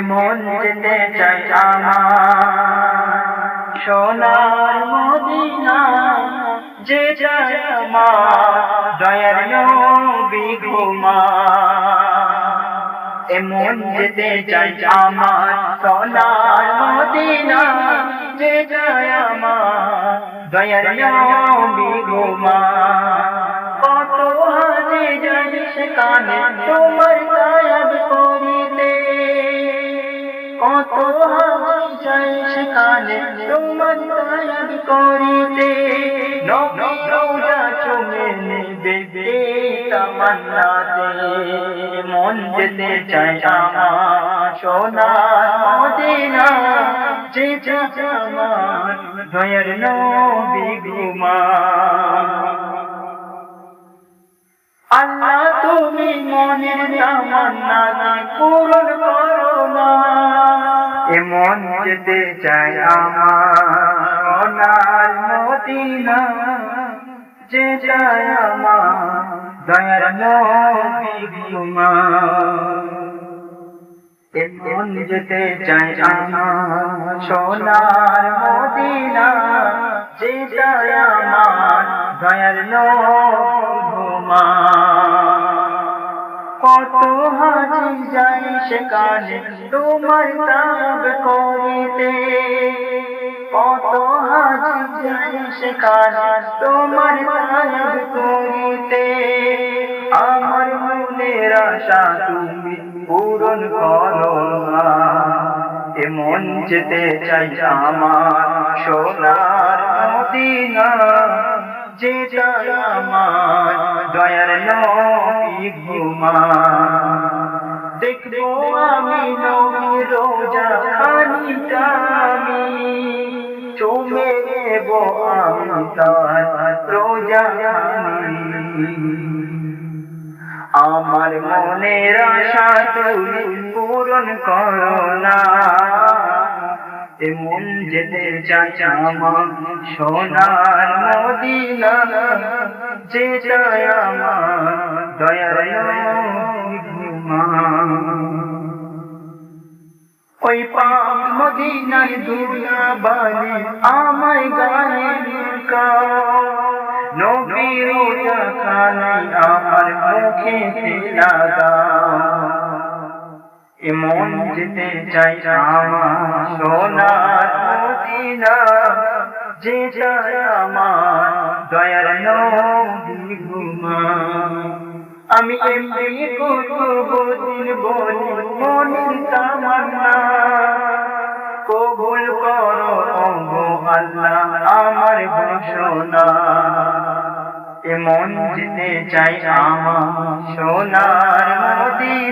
মন যেতে চাই আমার সোনার মদিনা, যে যায় আমার দয়ার নবী ঘুমা। মন যেতে চাই আমার সোনার মদিনা, যে যায় আমার দয়ার নবী ঘুমা। কত হাজি যায় সেখানে তোমার গায়ব করিতে, কত হাজি যায় সেখানে তোমার গায়ব করিতে। নবী রওজা চুমে নিবে তামান্নাতে, মন যেতে চায় আমার সোনার মদিনা, যে যায় আমার দয়ার নবী ঘুমা। আল্লাহ তুমি মনের তামান্না পূরণ করো না, মন যেতে চাই আমার সোনার মদিনা, যে যায় আমার দয়ার নবী ঘুমা। মন যেতে চাই আমার সোনার মদিনা, যে যায় আমার দয়ার নবী ঘুমা। কত হাজি যায় সেখানে তোমার তাব করিতে, কত হাজি যায় সেখানে তোমার তাব করিতে। আমার মনের আশা তুমি পূরণ করো না, মন যেতে চাই আমার সোনার মদিনা, যে যায় আমার দয়ার নবী ঘুমা। দেখবো আমি নবীর রওজা খানিকটা আমি, চুমে নেব আমি তার রওজা খানি। আমার মনের আশা তুমি পূরণ করো না, মন যেতে চাই আমার সোনার মদিনা, যে যায় আমার দয়ার নবী ঘুমা। ওই পাক মদিনার দুলা বালি আমায় গায়ে লুকাও, নবীর রওজা খানি আমার মুখে লাগাও। মন যেতে চাই আমার সোনার মদিনা, যে যায় আমার দয়ার নবী ঘুমা। আমি এমনি কুতুবুদ্দিন বলি মনের তামান্না, কবুল করো ওগো আল্লাহ আমার ঘোষণা। মন যেতে চাই আমার সোনার মদিনা।